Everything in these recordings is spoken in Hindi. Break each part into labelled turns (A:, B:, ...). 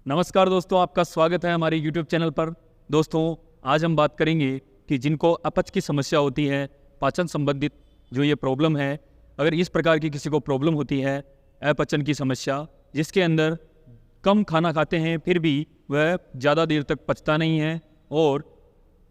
A: नमस्कार दोस्तों, आपका स्वागत है हमारे YouTube चैनल पर। दोस्तों, आज हम बात करेंगे कि जिनको अपच की समस्या होती है, पाचन संबंधित जो ये प्रॉब्लम है, अगर इस प्रकार की किसी को प्रॉब्लम होती है, अपचन की समस्या, जिसके अंदर कम खाना खाते हैं फिर भी वह ज़्यादा देर तक पचता नहीं है और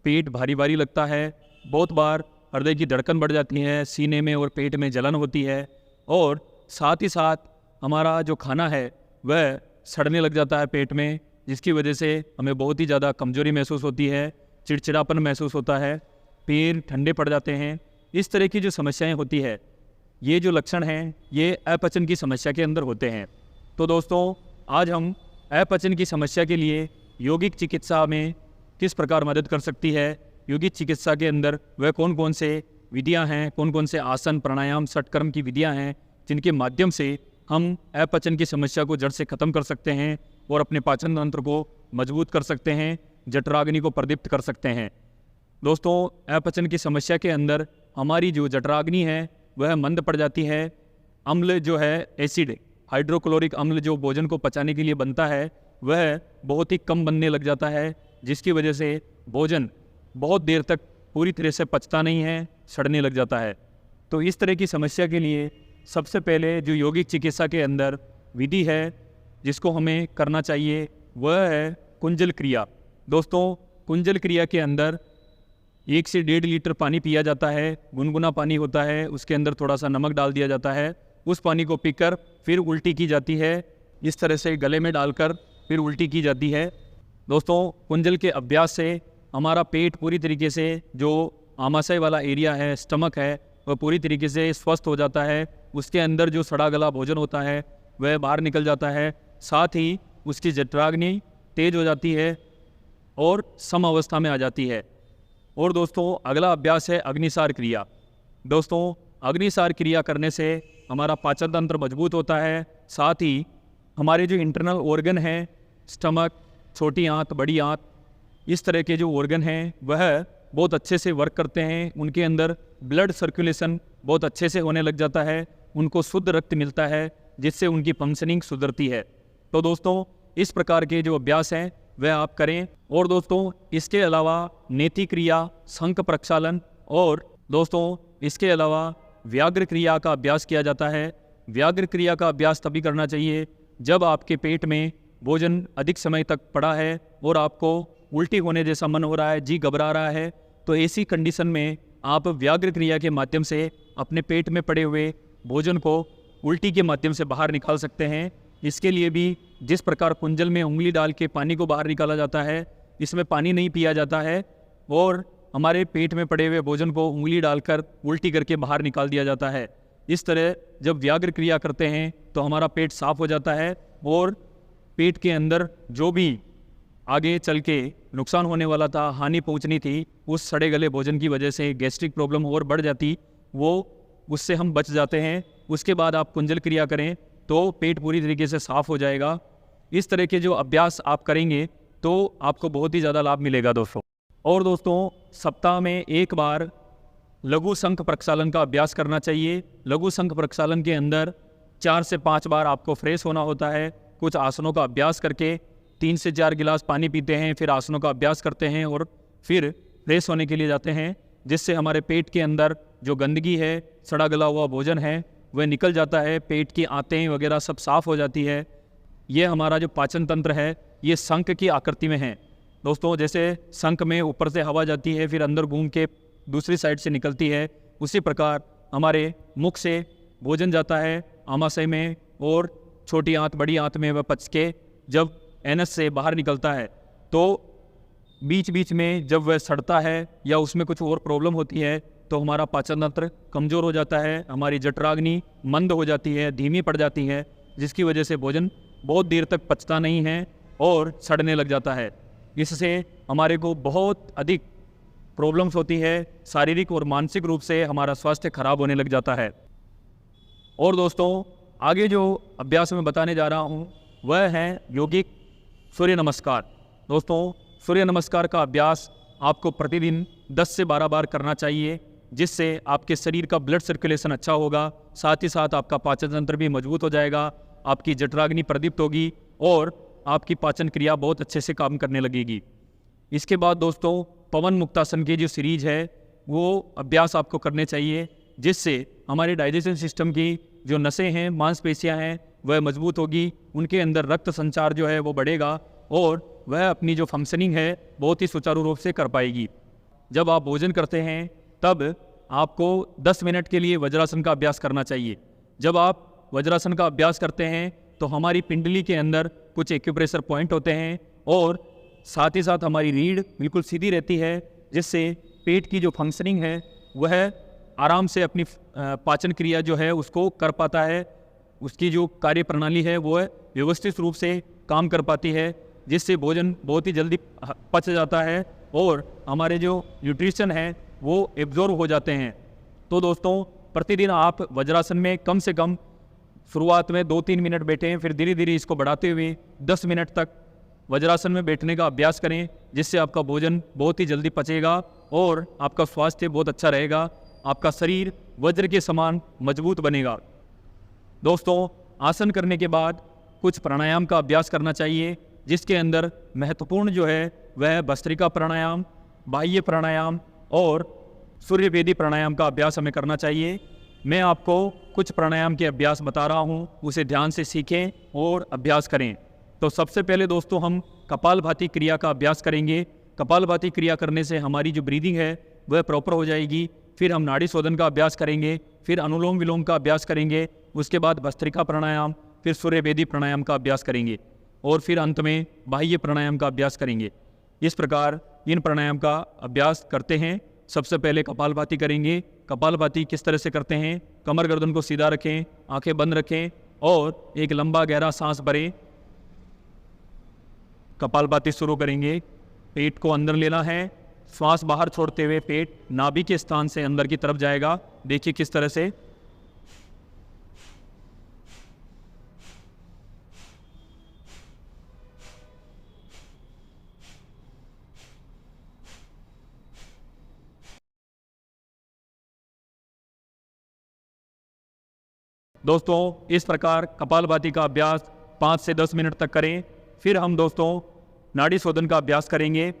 A: पेट भारी भारी लगता है, बहुत बार हृदय की धड़कन बढ़ जाती है, सीने में और पेट में जलन होती है और साथ ही साथ हमारा जो खाना है वह सड़ने लग जाता है पेट में, जिसकी वजह से हमें बहुत ही ज़्यादा कमजोरी महसूस होती है, चिड़चिड़ापन महसूस होता है, पैर ठंडे पड़ जाते हैं। इस तरह की जो समस्याएं होती है, ये जो लक्षण हैं, ये अपचन की समस्या के अंदर होते हैं। तो दोस्तों, आज हम अपचन की समस्या के लिए यौगिक चिकित्सा में किस प्रकार मदद कर सकती है, यौगिक चिकित्सा के अंदर वह कौन कौन से विधियाँ हैं, कौन कौन से आसन, प्राणायाम, षटकर्म की विधियाँ हैं, जिनके माध्यम से हम अपचन की समस्या को जड़ से ख़त्म कर सकते हैं और अपने पाचन तंत्र को मजबूत कर सकते हैं, जठराग्नि को प्रदीप्त कर सकते हैं। दोस्तों, अपचन की समस्या के अंदर हमारी जो जठराग्नि है वह मंद पड़ जाती है। अम्ल जो है, एसिड, हाइड्रोक्लोरिक अम्ल जो भोजन को पचाने के लिए बनता है, वह बहुत ही कम बनने लग जाता है, जिसकी वजह से भोजन बहुत देर तक पूरी तरह से पचता नहीं है, सड़ने लग जाता है। तो इस तरह की समस्या के लिए सबसे पहले जो यौगिक चिकित्सा के अंदर विधि है जिसको हमें करना चाहिए, वह है कुंजल क्रिया। दोस्तों, कुंजल क्रिया के अंदर 1 से 1.5 लीटर पानी पिया जाता है, गुनगुना पानी होता है, उसके अंदर थोड़ा सा नमक डाल दिया जाता है, उस पानी को पीकर फिर उल्टी की जाती है। इस तरह से गले में डालकर फिर उल्टी की जाती है। दोस्तों, कुंजल के अभ्यास से हमारा पेट पूरी तरीके से, जो आमाशय वाला एरिया है, स्टमक है, वह पूरी तरीके से स्वस्थ हो जाता है। उसके अंदर जो सड़ा गला भोजन होता है वह बाहर निकल जाता है, साथ ही उसकी जठराग्नि तेज हो जाती है और सम अवस्था में आ जाती है। और दोस्तों, अगला अभ्यास है अग्निसार क्रिया। दोस्तों, अग्निसार क्रिया करने से हमारा पाचन तंत्र मजबूत होता है, साथ ही हमारे जो इंटरनल ऑर्गन हैं, स्टमक, छोटी आंत, बड़ी आंत, इस तरह के जो ऑर्गन हैं वह बहुत अच्छे से वर्क करते हैं। उनके अंदर ब्लड सर्कुलेशन बहुत अच्छे से होने लग जाता है, उनको शुद्ध रक्त मिलता है, जिससे उनकी फंक्शनिंग सुधरती है। तो दोस्तों, इस प्रकार के जो अभ्यास हैं वह आप करें। और दोस्तों, इसके अलावा नेति क्रिया, शंख प्रक्षालन और दोस्तों इसके अलावा व्याघ्र क्रिया का अभ्यास किया जाता है। व्याघ्र क्रिया का अभ्यास तभी करना चाहिए जब आपके पेट में भोजन अधिक समय तक पड़ा है और आपको उल्टी होने जैसा मन हो रहा है, जी घबरा रहा है, तो ऐसी कंडीशन में आप व्याघ्र क्रिया के माध्यम से अपने पेट में पड़े हुए भोजन को उल्टी के माध्यम से बाहर निकाल सकते हैं। इसके लिए भी जिस प्रकार कुंजल में उंगली डाल के पानी को बाहर निकाला जाता है, इसमें पानी नहीं पिया जाता है और हमारे पेट में पड़े हुए भोजन को उंगली डालकर उल्टी करके बाहर निकाल दिया जाता है। इस तरह जब व्याघ्र क्रिया करते हैं तो हमारा पेट साफ हो जाता है और पेट के अंदर जो भी आगे चल के नुकसान होने वाला था, हानि पहुंचनी थी, उस सड़े गले भोजन की वजह से गैस्ट्रिक प्रॉब्लम और बढ़ जाती, वो उससे हम बच जाते हैं। उसके बाद आप कुंजल क्रिया करें तो पेट पूरी तरीके से साफ हो जाएगा। इस तरह के जो अभ्यास आप करेंगे तो आपको बहुत ही ज़्यादा लाभ मिलेगा दोस्तों। और दोस्तों, सप्ताह में 1 बार लघु शंख प्रक्षालन का अभ्यास करना चाहिए। लघु शंख प्रक्षालन के अंदर 4 से 5 बार आपको फ्रेश होना होता है। कुछ आसनों का अभ्यास करके 3 से 4 गिलास पानी पीते हैं, फिर आसनों का अभ्यास करते हैं और फिर फ्रेश होने के लिए जाते हैं, जिससे हमारे पेट के अंदर जो गंदगी है, सड़ा गला हुआ भोजन है, वह निकल जाता है, पेट की आंतें वगैरह सब साफ हो जाती है। ये हमारा जो पाचन तंत्र है ये शंख की आकृति में है। दोस्तों, जैसे शंख में ऊपर से हवा जाती है फिर अंदर घूम के दूसरी साइड से निकलती है, उसी प्रकार हमारे मुख से भोजन जाता है आमाशय में और छोटी आंत, बड़ी आंत में वह पच के जब एनस से बाहर निकलता है तो बीच बीच में जब वह सड़ता है या उसमें कुछ और प्रॉब्लम होती है तो हमारा पाचन तंत्र कमज़ोर हो जाता है, हमारी जठराग्नि मंद हो जाती है, धीमी पड़ जाती है, जिसकी वजह से भोजन बहुत देर तक पचता नहीं है और सड़ने लग जाता है। इससे हमारे को बहुत अधिक प्रॉब्लम्स होती है, शारीरिक और मानसिक रूप से हमारा स्वास्थ्य खराब होने लग जाता है। और दोस्तों, आगे जो अभ्यास मैं बताने जा रहा हूँ वह है यौगिक सूर्य नमस्कार। दोस्तों, सूर्य नमस्कार का अभ्यास आपको प्रतिदिन 10 से 12 बार करना चाहिए, जिससे आपके शरीर का ब्लड सर्कुलेशन अच्छा होगा, साथ ही साथ आपका पाचन तंत्र भी मजबूत हो जाएगा, आपकी जठराग्नि प्रदीप्त होगी और आपकी पाचन क्रिया बहुत अच्छे से काम करने लगेगी। इसके बाद दोस्तों पवन मुक्तासन की जो सीरीज है वो अभ्यास आपको करने चाहिए, जिससे हमारे डाइजेशन सिस्टम की जो नसें हैं, मांसपेशियां हैं, वह मजबूत होगी, उनके अंदर रक्त संचार जो है वो बढ़ेगा और वह अपनी जो फंक्शनिंग है बहुत ही सुचारू रूप से कर पाएगी। जब आप भोजन करते हैं तब आपको 10 मिनट के लिए वज्रासन का अभ्यास करना चाहिए। जब आप वज्रासन का अभ्यास करते हैं तो हमारी पिंडली के अंदर कुछ एक्यूप्रेशर पॉइंट होते हैं और साथ ही साथ हमारी रीढ़ बिल्कुल सीधी रहती है, जिससे पेट की जो फंक्शनिंग है वह आराम से अपनी पाचन क्रिया जो है उसको कर पाता है। उसकी जो कार्य प्रणाली है वो व्यवस्थित रूप से काम कर पाती है, जिससे भोजन बहुत ही जल्दी पच जाता है और हमारे जो न्यूट्रिशन है वो एब्जॉर्ब हो जाते हैं। तो दोस्तों प्रतिदिन आप वज्रासन में कम से कम शुरुआत में 2-3 मिनट बैठें, फिर धीरे धीरे इसको बढ़ाते हुए 10 मिनट तक वज्रासन में बैठने का अभ्यास करें, जिससे आपका भोजन बहुत ही जल्दी पचेगा और आपका स्वास्थ्य बहुत अच्छा रहेगा, आपका शरीर वज्र के समान मजबूत बनेगा। दोस्तों आसन करने के बाद कुछ प्राणायाम का अभ्यास करना चाहिए, जिसके अंदर महत्वपूर्ण जो है वह भस्त्रिका प्राणायाम, बाह्य प्राणायाम और सूर्यभेदी प्राणायाम का अभ्यास हमें करना चाहिए। मैं आपको कुछ प्राणायाम के अभ्यास बता रहा हूँ, उसे ध्यान से सीखें और अभ्यास करें। तो सबसे पहले दोस्तों हम कपालभाति क्रिया का अभ्यास करेंगे। कपालभाति क्रिया करने से हमारी जो ब्रीदिंग है वह प्रॉपर हो जाएगी। फिर हम नाड़ी शोधन का अभ्यास करेंगे, फिर अनुलोम विलोम का अभ्यास करेंगे, उसके बाद भस्त्रिका प्राणायाम, फिर सूर्यभेदी प्राणायाम का अभ्यास करेंगे और फिर अंत में बाह्य प्राणायाम का अभ्यास करेंगे। इस प्रकार इन प्राणायाम का अभ्यास करते हैं। सबसे पहले कपालभाति करेंगे। कपालभाति किस तरह से करते हैं? कमर गर्दन को सीधा रखें, आंखें बंद रखें और एक लंबा गहरा सांस भरें। कपालभाति शुरू करेंगे। पेट को अंदर लेना है, श्वास बाहर छोड़ते हुए पेट नाभि के स्थान से अंदर की तरफ जाएगा। देखिए किस तरह से। दोस्तों इस प्रकार कपालभाति का अभ्यास 5 से 10 मिनट तक करें। फिर हम दोस्तों नाड़ी शोधन का अभ्यास करेंगे।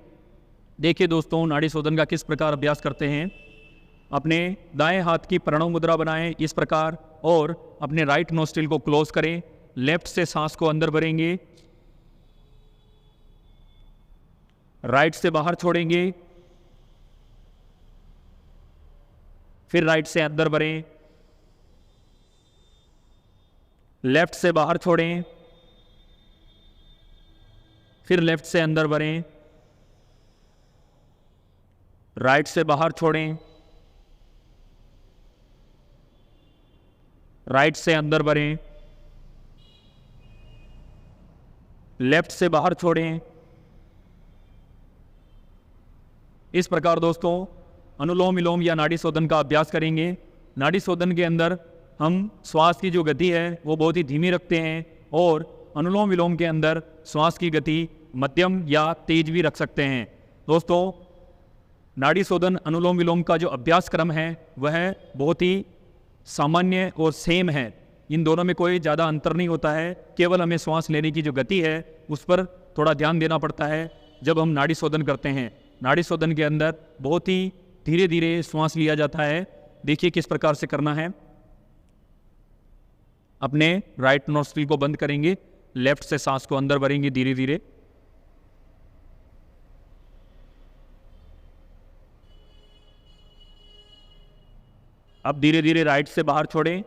A: देखिए दोस्तों नाड़ी शोधन का किस प्रकार अभ्यास करते हैं। अपने दाएं हाथ की प्रणव मुद्रा बनाएं इस प्रकार और अपने राइट नोस्ट्रिल को क्लोज करें। लेफ्ट से सांस को अंदर भरेंगे, राइट से बाहर छोड़ेंगे, फिर राइट से अंदर भरें, लेफ्ट से बाहर छोड़ें, फिर लेफ्ट से अंदर भरें, राइट से बाहर छोड़ें, राइट से अंदर भरें, लेफ्ट से बाहर छोड़ें। इस प्रकार दोस्तों अनुलोम विलोम या नाड़ी शोधन का अभ्यास करेंगे। नाड़ी शोधन के अंदर हम श्वास की जो गति है वो बहुत ही धीमी रखते हैं और अनुलोम विलोम के अंदर श्वास की गति मध्यम या तेज भी रख सकते हैं। दोस्तों नाड़ी शोधन अनुलोम विलोम का जो अभ्यास क्रम है वह बहुत ही सामान्य और सेम है। इन दोनों में कोई ज़्यादा अंतर नहीं होता है, केवल हमें श्वास लेने की जो गति है उस पर थोड़ा ध्यान देना पड़ता है जब हम नाड़ी शोधन करते हैं। नाड़ी शोधन के अंदर बहुत ही धीरे धीरे श्वास लिया जाता है। देखिए किस प्रकार से करना है। अपने राइट नोस्ट्रिल को बंद करेंगे, लेफ्ट से सांस को अंदर भरेंगे धीरे धीरे, अब धीरे धीरे राइट से बाहर छोड़ें,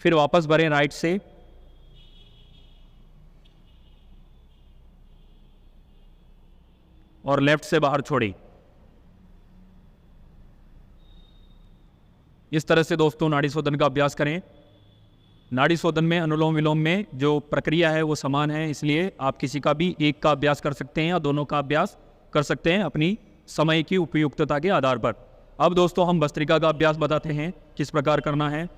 A: फिर वापस भरें राइट से, और लेफ्ट से बाहर छोड़ें। इस तरह से दोस्तों नाड़ी शोधन का अभ्यास करें। नाड़ी शोधन में अनुलोम विलोम में जो प्रक्रिया है वो समान है, इसलिए आप किसी का भी एक का अभ्यास कर सकते हैं या दोनों का अभ्यास कर सकते हैं अपनी समय की उपयुक्तता के आधार पर। अब दोस्तों हम भस्त्रिका का अभ्यास बताते हैं किस प्रकार करना है।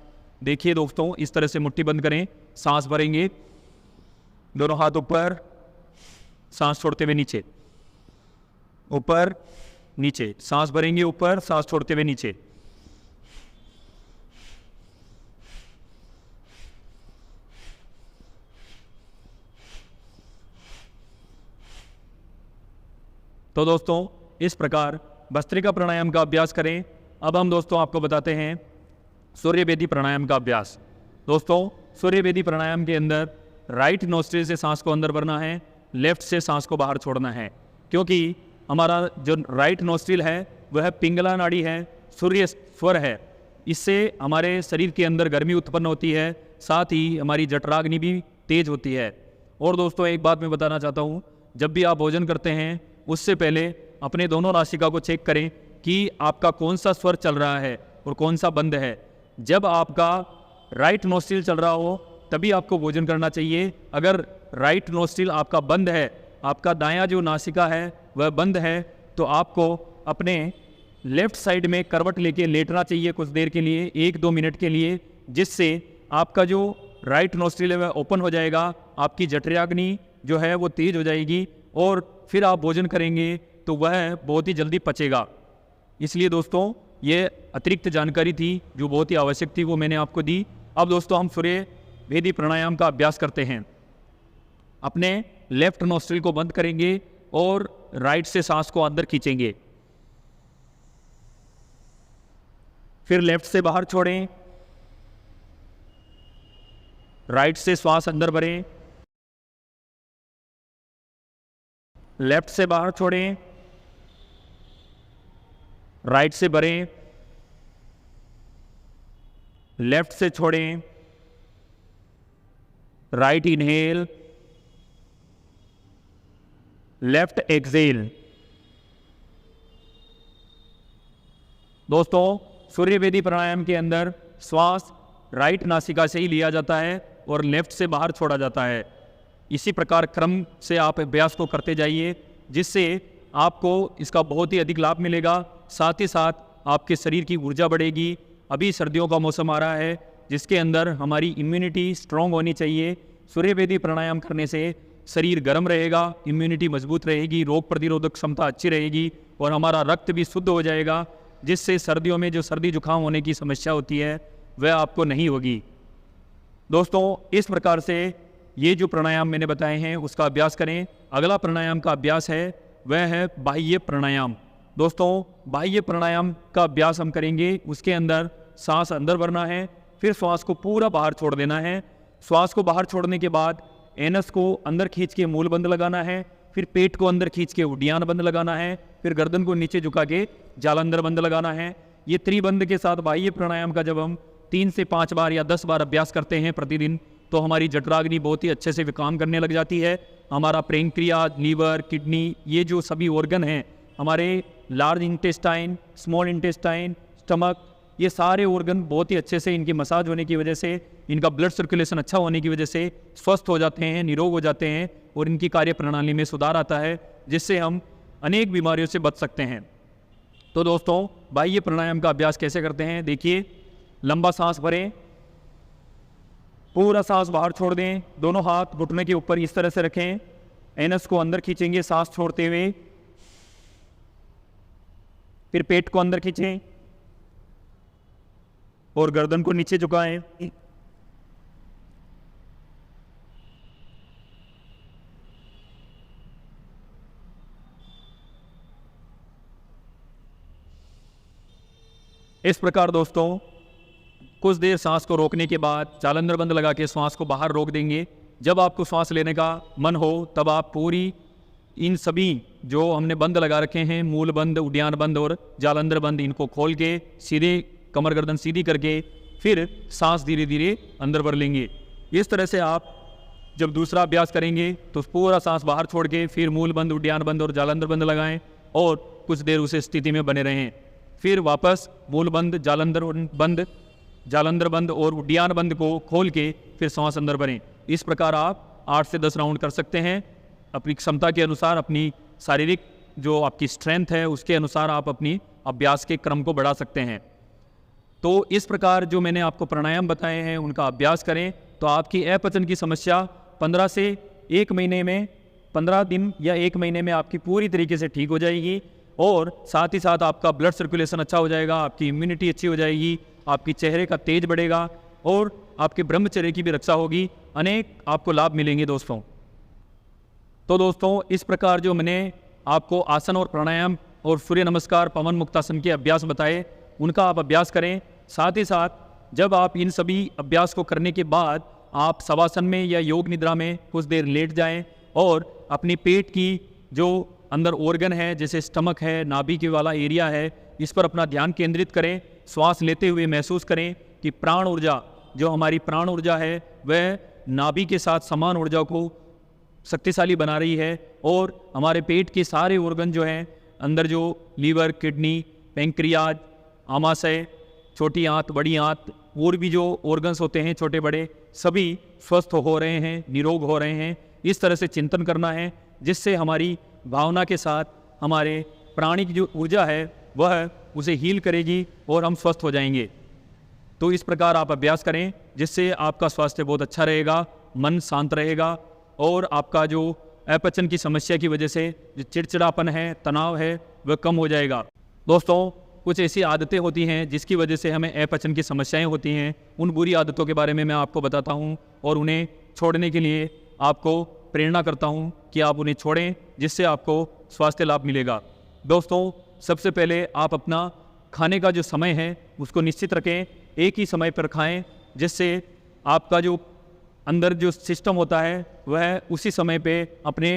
A: देखिए दोस्तों इस तरह से मुट्ठी बंद करें, सांस भरेंगे, दोनों हाथ ऊपर, सांस छोड़ते हुए नीचे, ऊपर नीचे, सांस भरेंगे ऊपर, सांस छोड़ते हुए नीचे, तो दोस्तों इस प्रकार भस्त्रिका प्राणायाम का अभ्यास करें। अब हम दोस्तों आपको बताते हैं सूर्य वेदी प्राणायाम का अभ्यास। दोस्तों सूर्य वेदी प्राणायाम के अंदर राइट नोस्ट्रिल से सांस को अंदर भरना है, लेफ्ट से सांस को बाहर छोड़ना है, क्योंकि हमारा जो राइट नोस्ट्रिल है वह पिंगला नाड़ी है, सूर्य स्वर है। इससे हमारे शरीर के अंदर गर्मी उत्पन्न होती है, साथ ही हमारी जठराग्नि भी तेज होती है। और दोस्तों एक बात मैं बताना चाहता हूँ, जब भी आप भोजन करते हैं उससे पहले अपने दोनों नासिका को चेक करें कि आपका कौन सा स्वर चल रहा है और कौन सा बंद है। जब आपका राइट नोस्ट्रिल चल रहा हो तभी आपको भोजन करना चाहिए। अगर राइट नोस्ट्रिल आपका बंद है, आपका दायां जो नासिका है वह बंद है, तो आपको अपने लेफ्ट साइड में करवट लेके लेटना चाहिए कुछ देर के लिए, 1-2 मिनट के लिए, जिससे आपका जो राइट नोस्ट्रिल है वह ओपन हो जाएगा, आपकी जठराग्नि जो है वो तेज हो जाएगी और फिर आप भोजन करेंगे तो वह बहुत ही जल्दी पचेगा। इसलिए दोस्तों ये अतिरिक्त जानकारी थी जो बहुत ही आवश्यक थी, वो मैंने आपको दी। अब दोस्तों हम सूर्य वेदी प्राणायाम का अभ्यास करते हैं। अपने लेफ्ट नोस्ट्रिल को बंद करेंगे और राइट से सांस को अंदर खींचेंगे, फिर लेफ्ट से बाहर छोड़ें, राइट से श्वास अंदर भरें, लेफ्ट से बाहर छोड़ें, राइट से भरें, लेफ्ट से छोड़ें, राइट इनहेल, लेफ्ट एक्सेल। दोस्तों सूर्य वेदी प्राणायाम के अंदर श्वास राइट नासिका से ही लिया जाता है और लेफ्ट से बाहर छोड़ा जाता है। इसी प्रकार क्रम से आप अभ्यास को करते जाइए, जिससे आपको इसका बहुत ही अधिक लाभ मिलेगा। साथ ही साथ आपके शरीर की ऊर्जा बढ़ेगी। अभी सर्दियों का मौसम आ रहा है, जिसके अंदर हमारी इम्यूनिटी स्ट्रांग होनी चाहिए। सूर्य वेदी प्राणायाम करने से शरीर गर्म रहेगा, इम्यूनिटी मजबूत रहेगी, रोग प्रतिरोधक क्षमता अच्छी रहेगी और हमारा रक्त भी शुद्ध हो जाएगा, जिससे सर्दियों में जो सर्दी जुकाम होने की समस्या होती है वह आपको नहीं होगी। दोस्तों इस प्रकार से ये जो प्राणायाम मैंने बताए हैं उसका अभ्यास करें। अगला प्राणायाम का अभ्यास है वह है बाह्य प्राणायाम। दोस्तों बाह्य प्राणायाम का अभ्यास हम करेंगे, उसके अंदर सांस अंदर भरना है, फिर श्वास को पूरा बाहर छोड़ देना है। श्वास को बाहर छोड़ने के बाद एनस को अंदर खींच के मूल बंद लगाना है, फिर पेट को अंदर खींच के उड्डयन बंद लगाना है, फिर गर्दन को नीचे झुका के जालंधर बंद लगाना है। ये त्रिबंध के साथ बाह्य प्राणायाम का जब हम 3 से 5 बार या 10 बार अभ्यास करते हैं प्रतिदिन, तो हमारी जठराग्नि बहुत ही अच्छे से काम करने लग जाती है। हमारा पैंक्रियाज, लीवर, किडनी, ये जो सभी ऑर्गन हैं, हमारे large intestine, small intestine, stomach, ये सारे ऑर्गन बहुत ही अच्छे से इनकी मसाज होने की वजह से, इनका ब्लड सर्कुलेशन अच्छा होने की वजह से स्वस्थ हो जाते हैं, निरोग हो जाते हैं और इनकी कार्य प्रणाली में सुधार आता है, जिससे हम अनेक बीमारियों से बच सकते हैं। तो दोस्तों बाह्य प्राणायाम का अभ्यास कैसे करते हैं देखिए। लंबा सांस भरें, पूरा सांस बाहर छोड़ दें, दोनों हाथ घुटने के ऊपर इस तरह से रखें, एनस को अंदर खींचेंगे सांस छोड़ते हुए, फिर पेट को अंदर खींचें और गर्दन को नीचे झुकाएं। इस प्रकार दोस्तों कुछ देर सांस को रोकने के बाद जालंधर बंद लगा के श्वास को बाहर रोक देंगे। जब आपको श्वास लेने का मन हो तब आप पूरी इन सभी जो हमने बंद लगा रखे हैं, मूल बंद, उड्डयन बंद और जालंधर बंद, इनको खोल के सीधे कमर गर्दन सीधी करके फिर सांस धीरे धीरे अंदर भर लेंगे। इस तरह से आप जब दूसरा अभ्यास करेंगे तो पूरा सांस बाहर छोड़ के फिर मूल बंद, उड्डयन बंद और जालंधर बंद लगाएं और कुछ देर उस स्थिति में बने रहें। फिर वापस मूल बंद, जालंधर बंद और उड्डयन बंद को खोल के फिर सांस अंदर भरें। इस प्रकार आप 8 से 10 राउंड कर सकते हैं। अपनी क्षमता के अनुसार, अपनी शारीरिक जो आपकी स्ट्रेंथ है उसके अनुसार आप अपनी अभ्यास के क्रम को बढ़ा सकते हैं। तो इस प्रकार जो मैंने आपको प्राणायाम बताए हैं उनका अभ्यास करें तो आपकी अपचन की समस्या 15 से 1 महीने में, 15 दिन या 1 महीने में आपकी पूरी तरीके से ठीक हो जाएगी और साथ ही साथ आपका ब्लड सर्कुलेशन अच्छा हो जाएगा, आपकी इम्यूनिटी अच्छी हो जाएगी, आपकी चेहरे का तेज बढ़ेगा और आपके ब्रह्मचर्य की भी रक्षा होगी। अनेक आपको लाभ मिलेंगे दोस्तों। तो दोस्तों इस प्रकार जो मैंने आपको आसन और प्राणायाम और सूर्य नमस्कार, पवन मुक्तासन के अभ्यास बताए, उनका आप अभ्यास करें। साथ ही साथ जब आप इन सभी अभ्यास को करने के बाद आप शवासन में या योग निद्रा में कुछ देर लेट जाएं और अपनी पेट की जो अंदर ऑर्गन है, जैसे स्टमक है, नाभि के वाला एरिया है, इस पर अपना ध्यान केंद्रित करें। श्वास लेते हुए महसूस करें कि प्राण ऊर्जा, जो हमारी प्राण ऊर्जा है, वह नाभि के साथ समान ऊर्जा को शक्तिशाली बना रही है और हमारे पेट के सारे ऑर्गन जो हैं, अंदर जो लीवर, किडनी, पैंक्रियाज, आमाशय, छोटी आंत, बड़ी आंत और भी जो ऑर्गन्स होते हैं छोटे बड़े, सभी स्वस्थ हो रहे हैं, निरोग हो रहे हैं। इस तरह से चिंतन करना है जिससे हमारी भावना के साथ हमारे प्राणिक जो ऊर्जा है वह उसे हील करेगी और हम स्वस्थ हो जाएंगे। तो इस प्रकार आप अभ्यास करें जिससे आपका स्वास्थ्य बहुत अच्छा रहेगा, मन शांत रहेगा और आपका जो अपचन की समस्या की वजह से जो चिड़चिड़ापन है, तनाव है, वह कम हो जाएगा। दोस्तों, कुछ ऐसी आदतें होती हैं जिसकी वजह से हमें अपचन की समस्याएं होती हैं। उन बुरी आदतों के बारे में मैं आपको बताता हूं और उन्हें छोड़ने के लिए आपको प्रेरणा करता हूं कि आप उन्हें छोड़ें, जिससे आपको स्वास्थ्य लाभ मिलेगा। दोस्तों, सबसे पहले आप अपना खाने का जो समय है उसको निश्चित रखें, एक ही समय पर खाएं, जिससे आपका जो अंदर जो सिस्टम होता है वह उसी समय पे अपने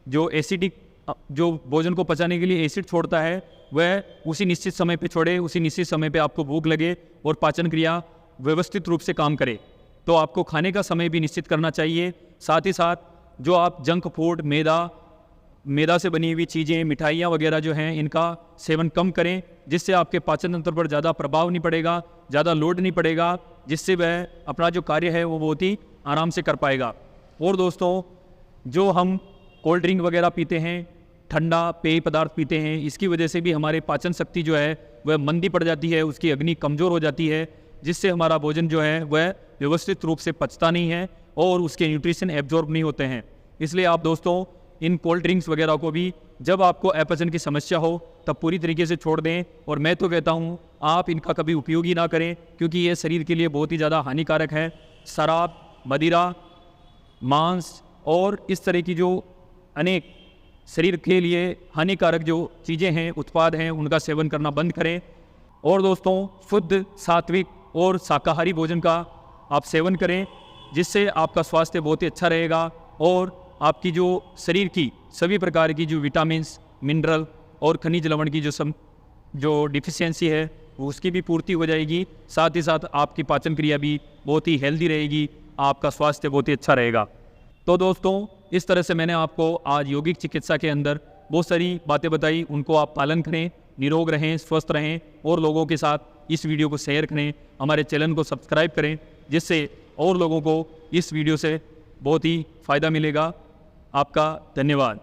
A: जो एसिडिक जो भोजन को पचाने के लिए एसिड छोड़ता है वह उसी निश्चित समय पे छोड़े, उसी निश्चित समय पे आपको भूख लगे और पाचन क्रिया व्यवस्थित रूप से काम करे। तो आपको खाने का समय भी निश्चित करना चाहिए। साथ ही साथ जो आप जंक फूड, मैदा से बनी हुई चीज़ें, मिठाइयाँ वगैरह जो हैं, इनका सेवन कम करें, जिससे आपके पाचन तंत्र पर ज़्यादा प्रभाव नहीं पड़ेगा, ज़्यादा लोड नहीं पड़ेगा, जिससे वह अपना जो कार्य है वो बहुत ही आराम से कर पाएगा। और दोस्तों, जो हम कोल्ड ड्रिंक वगैरह पीते हैं, ठंडा पेय पदार्थ पीते हैं, इसकी वजह से भी हमारे पाचन शक्ति जो है वह मंदी पड़ जाती है, उसकी अग्नि कमज़ोर हो जाती है, जिससे हमारा भोजन जो है वह व्यवस्थित रूप से पचता नहीं है और उसके न्यूट्रिशन एब्जॉर्ब नहीं होते हैं। इसलिए आप दोस्तों इन कोल्ड ड्रिंक्स वगैरह को भी जब आपको अपचन की समस्या हो तब पूरी तरीके से छोड़ दें। और मैं तो कहता हूँ आप इनका कभी उपयोग ही ना करें, क्योंकि ये शरीर के लिए बहुत ही ज़्यादा हानिकारक है। शराब, मदिरा, मांस और इस तरह की जो अनेक शरीर के लिए हानिकारक जो चीज़ें हैं, उत्पाद हैं, उनका सेवन करना बंद करें। और दोस्तों, शुद्ध, सात्विक और शाकाहारी भोजन का आप सेवन करें, जिससे आपका स्वास्थ्य बहुत ही अच्छा रहेगा और आपकी जो शरीर की सभी प्रकार की जो विटामिन्स, मिनरल और खनिज लवण की जो डिफिशियंसी है वो उसकी भी पूर्ति हो जाएगी। साथ ही साथ आपकी पाचन क्रिया भी बहुत ही हेल्दी रहेगी, आपका स्वास्थ्य बहुत ही अच्छा रहेगा। तो दोस्तों, इस तरह से मैंने आपको आज यौगिक चिकित्सा के अंदर बहुत सारी बातें बताई, उनको आप पालन करें, निरोग रहें, स्वस्थ रहें और लोगों के साथ इस वीडियो को शेयर करें, हमारे चैनल को सब्सक्राइब करें, जिससे और लोगों को इस वीडियो से बहुत ही फ़ायदा मिलेगा। आपका धन्यवाद।